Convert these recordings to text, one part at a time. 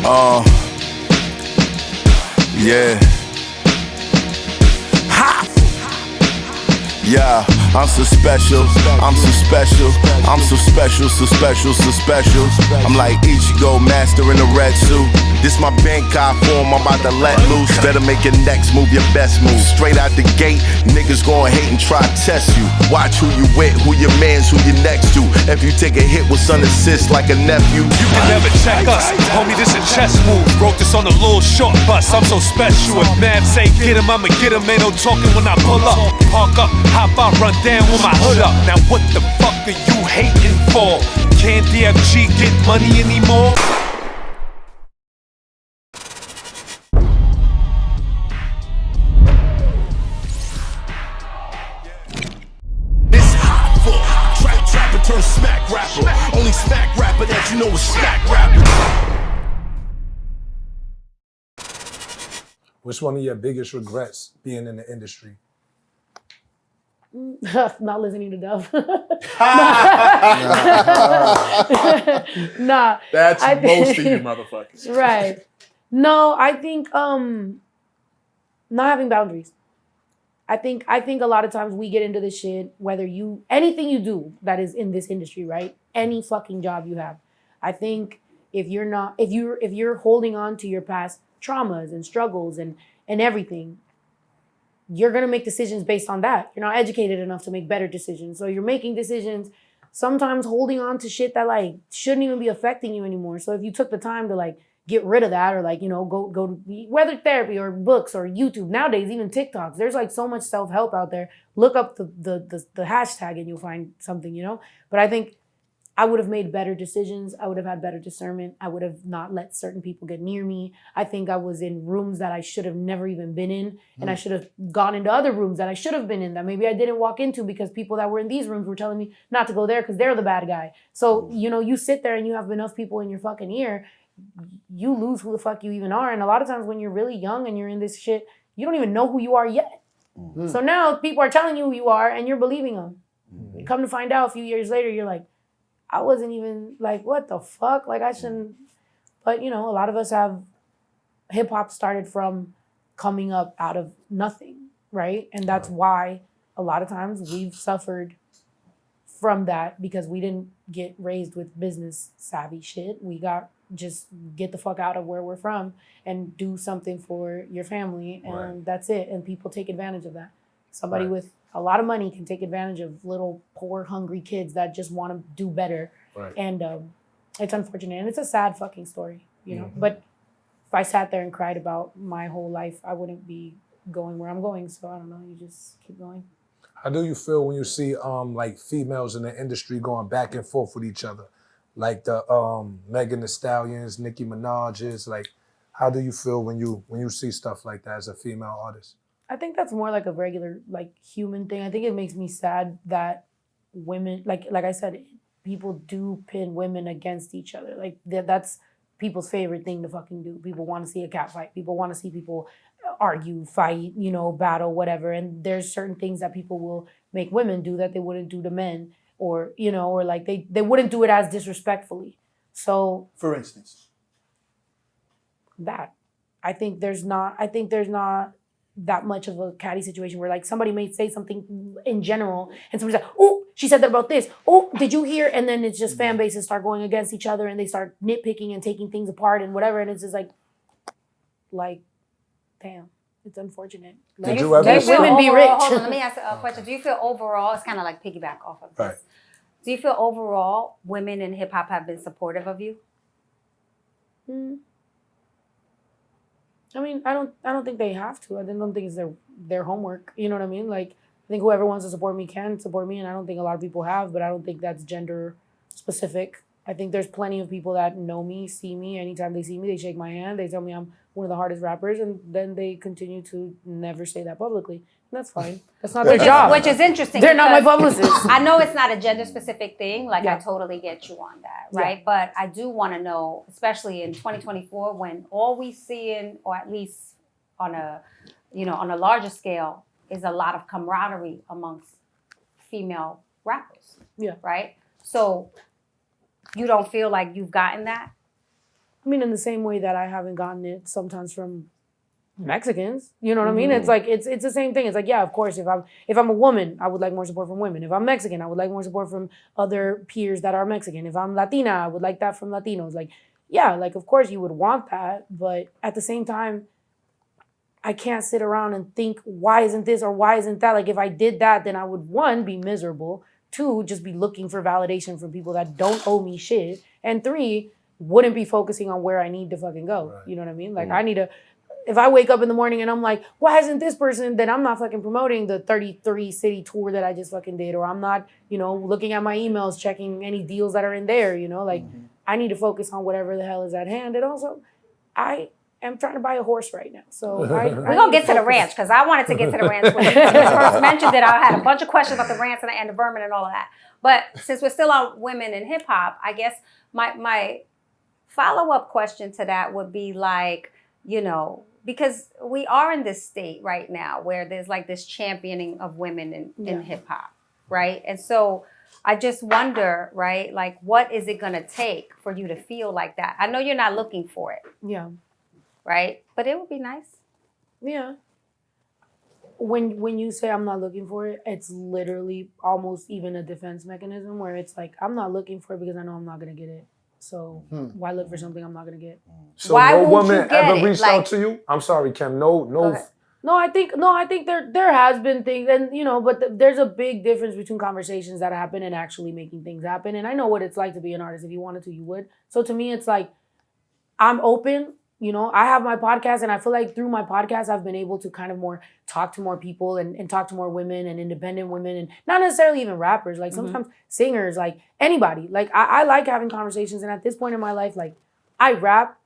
Yeah. Ha! Yeah, I'm so special, I'm so special, I'm so special, so special, so special. I'm like Ichigo, master in a red suit. This my Bankai form, I'm about to let loose. Better make your next move your best move. Straight out the gate, niggas gon' hate and try to test you. Watch who you with, who your mans, who you next to. If you take a hit with son assist like a nephew, you can never check us. Homie, this a chess move. Wrote this on a little short bus, I'm so special. If Mav say get him, I'ma get him. Ain't no talking when I pull up. Park up, hop out, run down with my hood up. Now what the fuck are you hating for? Can't DFG get money anymore? It's Hoffa, trapper turn smack rapper. Only smack rapper that you know is smack rapper. What's one of your biggest regrets being in the industry? Not listening to Dove. Nah. That's most of you motherfuckers. Right. No, I think not having boundaries. I think a lot of times we get into this shit, whether anything you do that is in this industry, right? Any fucking job you have. I think if you're holding on to your past traumas and struggles and everything, you're going to make decisions based on that. You're not educated enough to make better decisions. So you're making decisions, sometimes holding on to shit that like shouldn't even be affecting you anymore. So if you took the time to like get rid of that or like, you know, go to whether therapy or books or YouTube, nowadays, even TikToks, there's like so much self-help out there. Look up the hashtag and you'll find something, you know? But I think I would have made better decisions. I would have had better discernment. I would have not let certain people get near me. I think I was in rooms that I should have never even been in. And I should have gone into other rooms that I should have been in that maybe I didn't walk into because people that were in these rooms were telling me not to go there because they're the bad guy. So, you know, you sit there and you have enough people in your fucking ear, you lose who the fuck you even are. And a lot of times when you're really young and you're in this shit, you don't even know who you are yet. So now people are telling you who you are and you're believing them. Come to find out a few years later, you're like, I wasn't even like, what the fuck? Like I shouldn't, but you know, a lot of us have, hip hop started from coming up out of nothing, right? And that's why a lot of times we've suffered from that because we didn't get raised with business savvy shit. We got just get the fuck out of where we're from and do something for your family and that's it. And people take advantage of that. Somebody with a lot of money can take advantage of little poor hungry kids that just want to do better. And it's unfortunate and it's a sad fucking story, you know. But if I sat there and cried about my whole life, I wouldn't be going where I'm going. So I don't know, you just keep going. How do you feel when you see like females in the industry going back and forth with each other? Like the Megan Thee Stallions, Nicki Minaj's, like how do you feel when you see stuff like that as a female artist? I think that's more like a regular, like human thing. I think it makes me sad that women, like I said, people do pin women against each other. Like that's people's favorite thing to fucking do. People want to see a cat fight. People want to see people argue, fight, you know, battle, whatever. And there's certain things that people will make women do that they wouldn't do to men, or, you know, or like they wouldn't do it as disrespectfully. So, for instance, that I think there's not that much of a catty situation where like somebody may say something in general and somebody's like, oh, she said that about this. Oh, did you hear? And then it's just fan bases start going against each other and they start nitpicking and taking things apart and whatever. And it's just like, damn, it's unfortunate. Like, let women be rich. Hold on, let me ask a question. Do you feel overall, it's kind of like piggyback off of this. Do you feel overall women in hip hop have been supportive of you? I mean, I don't think they have to. I don't think it's their homework. You know what I mean? Like, I think whoever wants to support me can support me, and I don't think a lot of people have, but I don't think that's gender specific. I think there's plenty of people that know me, see me. Anytime they see me, they shake my hand. They tell me I'm one of the hardest rappers, and then they continue to never say that publicly. And that's fine. That's not their job. Which is interesting. They're not my publicists. I know it's not a gender-specific thing. Like, I totally get you on that, right? But I do want to know, especially in 2024, when all we see in, or at least on a, you know, on a larger scale, is a lot of camaraderie amongst female rappers. Right? So you don't feel like you've gotten that? I mean, in the same way that I haven't gotten it sometimes from Mexicans, you know what I mean? It's like it's the same thing. It's like, yeah, of course, if I'm a woman, I would like more support from women. If I'm Mexican, I would like more support from other peers that are Mexican. If I'm Latina, I would like that from Latinos. Like, yeah, like of course you would want that, but at the same time, I can't sit around and think, why isn't this or why isn't that? Like if I did that, then I would, one, be miserable, two, just be looking for validation from people that don't owe me shit, and three, wouldn't be focusing on where I need to fucking go. Right. You know what I mean? Like I need to, if I wake up in the morning and I'm like, why isn't this person, then I'm not fucking promoting the 33 city tour that I just fucking did, or I'm not, you know, looking at my emails, checking any deals that are in there, you know, like I need to focus on whatever the hell is at hand. And also, I am trying to buy a horse right now. So we're going to get to the ranch, because I wanted to get to the ranch when you first mentioned it. I had a bunch of questions about the ranch and the vermin and all of that. But since we're still on women in hip hop, I guess my follow-up question to that would be like, you know, because we are in this state right now where there's like this championing of women in hip hop, right? And so I just wonder, right, like what is it going to take for you to feel like that? I know you're not looking for it. Yeah. Right? But it would be nice. Yeah. When you say I'm not looking for it, it's literally almost even a defense mechanism where it's like, I'm not looking for it because I know I'm not going to get it. So why look for something I'm not going to get? So why no won't woman you get ever it? reached out to you? I'm sorry, Kim. No. No, I think there has been things, and you know, but there's a big difference between conversations that happen and actually making things happen. And I know what it's like to be an artist. If you wanted to, you would. So to me, it's like I'm open. You know, I have my podcast, and I feel like through my podcast, I've been able to kind of more talk to more people and talk to more women and independent women, and not necessarily even rappers, like sometimes singers, like anybody. Like I like having conversations, and at this point in my life, like I rap.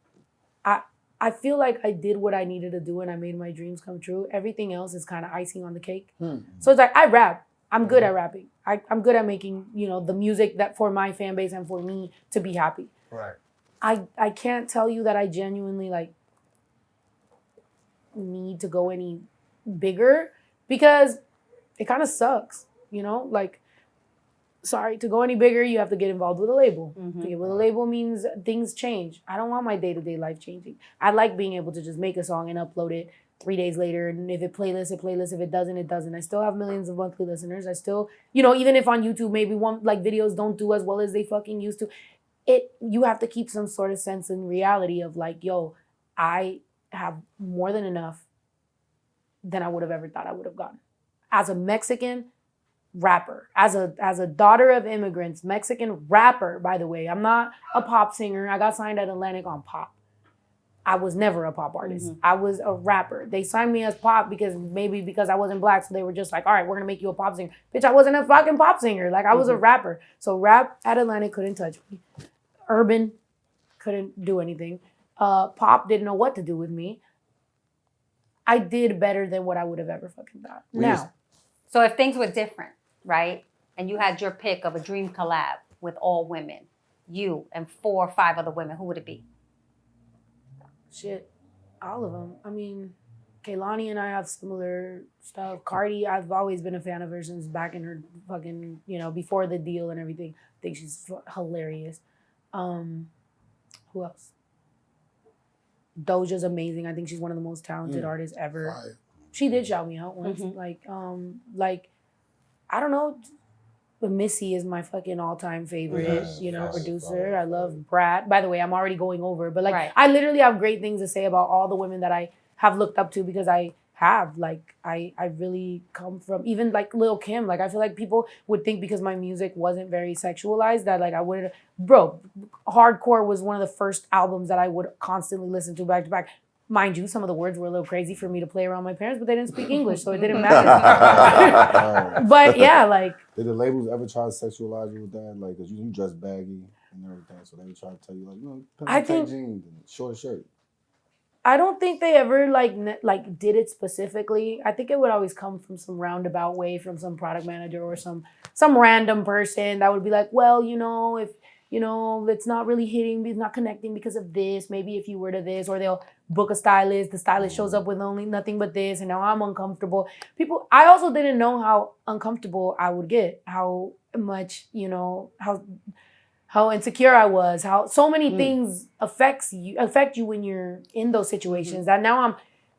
I feel like I did what I needed to do and I made my dreams come true. Everything else is kind of icing on the cake. So it's like I rap. I'm good at rapping. I'm good at making, you know, the music that for my fan base and for me to be happy. Right. I can't tell you that I genuinely like need to go any bigger because it kind of sucks, you know? Like, sorry, to go any bigger, you have to get involved with a label. To get with a label means things change. I don't want my day-to-day life changing. I like being able to just make a song and upload it 3 days later. And if it playlists, it playlists. If it doesn't, it doesn't. I still have millions of monthly listeners. I still, you know, even if on YouTube, maybe videos don't do as well as they fucking used to, you have to keep some sort of sense in reality of like, yo, I have more than enough than I would have ever thought I would have gotten. As a Mexican rapper, as a daughter of immigrants, Mexican rapper, by the way. I'm not a pop singer. I got signed at Atlantic on pop. I was never a pop artist. I was a rapper. They signed me as pop because I wasn't black, so they were just like, all right, we're gonna make you a pop singer. Bitch, I wasn't a fucking pop singer. Like I was a rapper. So rap at Atlantic couldn't touch me. Urban couldn't do anything. Pop didn't know what to do with me. I did better than what I would have ever fucking thought. Now. So if things were different, right? And you had your pick of a dream collab with all women, you and 4 or 5 other women, who would it be? Shit, all of them. I mean, Kehlani and I have similar stuff. Cardi, I've always been a fan of her since back in her fucking, you know, before the deal and everything. I think she's hilarious. Who else? Doja's amazing. I think she's one of the most talented artists ever. Right. She did shout me out once. Like, I don't know. But Missy is my fucking all-time favorite, producer. I love Brat. By the way, I'm already going over, but I literally have great things to say about all the women that I have looked up to because I have. Like, I really come from, even like Lil' Kim. Like, I feel like people would think because my music wasn't very sexualized that like I wouldn't, Hardcore was one of the first albums that I would constantly listen to back to back. Mind you, some of the words were a little crazy for me to play around my parents, but they didn't speak English, so it didn't matter. But yeah, like. Did the labels ever try to sexualize you with that? Like, cause you dress baggy and everything, so they would try to tell you, like, you know, I think jeans and short shirt. I don't think they ever like did it specifically. I think it would always come from some roundabout way from some product manager or some random person that would be like, well, if it's not really hitting, it's not connecting because of this. Maybe if you were to this, or they'll book a stylist. The stylist shows up with nothing but this, and now I'm uncomfortable. I also didn't know how uncomfortable I would get, how much, how insecure I was, how so many things affect you when you're in those situations. That now I'm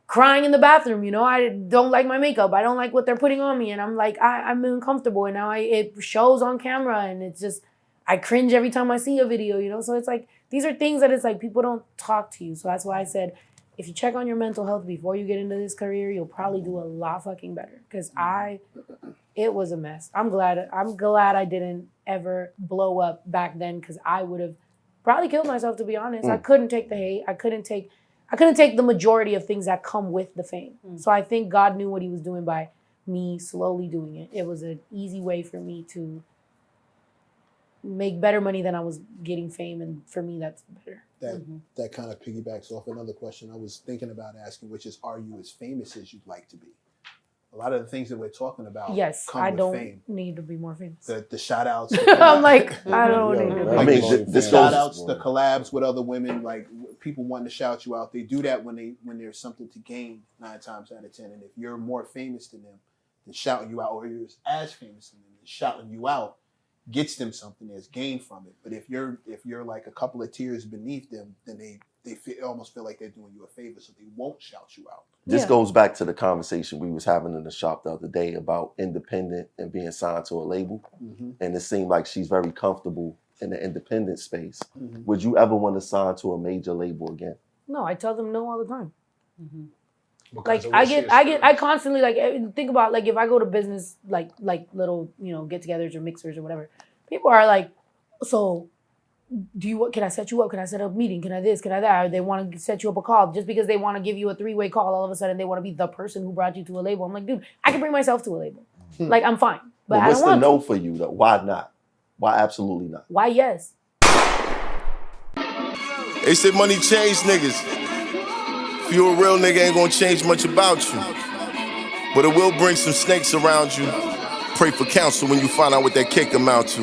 crying in the bathroom, you know, I don't like my makeup, I don't like what they're putting on me, and I'm like, I'm uncomfortable, and now it shows on camera, and it's just, I cringe every time I see a video, you know. So it's like, these are things that it's like people don't talk to you. So that's why I said, if you check on your mental health before you get into this career, you'll probably do a lot fucking better. Because it was a mess. I'm glad I didn't ever blow up back then, because I would have probably killed myself, to be honest. I couldn't take the hate. I couldn't take the majority of things that come with the fame. So I think God knew what he was doing by me slowly doing it. It was an easy way for me to make better money than I was getting fame, and for me, that's better. That kind of piggybacks off another question I was thinking about asking, which is, are you as famous as you'd like to be? A lot of the things that we're talking about come with fame. Need to be more famous. The shout outs. I'm like, I don't need to be. I mean, the shout outs, the collabs with other women, like people wanting to shout you out. They do that when there's something to gain 9 times out of 10. And if you're more famous than them, then shouting you out, or you're as famous than them, then shouting you out gets them something, there's gain from it. But if you're like a couple of tiers beneath them, then they almost feel like they're doing you a favor, so they won't shout you out. This goes back to the conversation we was having in the shop the other day about independent and being signed to a label. And it seemed like she's very comfortable in the independent space. Would you ever want to sign to a major label again? No, I tell them no all the time. Like I constantly, like, think about, like, if I go to business, like little, you know, get-togethers or mixers or whatever, people are like, so can I set you up? Can I set up a meeting? Can I this? Can I that? Or they want to set you up a call just because they want to give you a 3-way call. All of a sudden they want to be the person who brought you to a label. I'm like, dude, I can bring myself to a label. Like, I'm fine. But I what's don't want the no to. for you though? Why not? Why absolutely not? Why yes? They said money change niggas. If you a real nigga, ain't gonna change much about you. But it will bring some snakes around you. Pray for counsel when you find out what that cake amount to.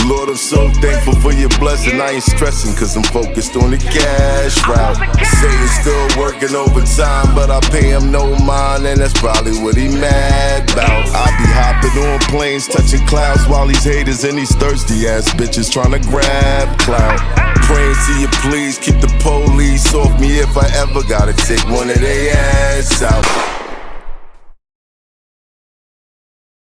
Lord, I'm so thankful for your blessing. I ain't stressing, cause I'm focused on the cash route. Satan's still working overtime, but I pay him no mind, and that's probably what he mad about. I be hopping on planes, touching clouds, while these haters and these thirsty ass bitches trying to grab clout. Praying to you, please keep the police off me if I ever gotta take one of their ass out.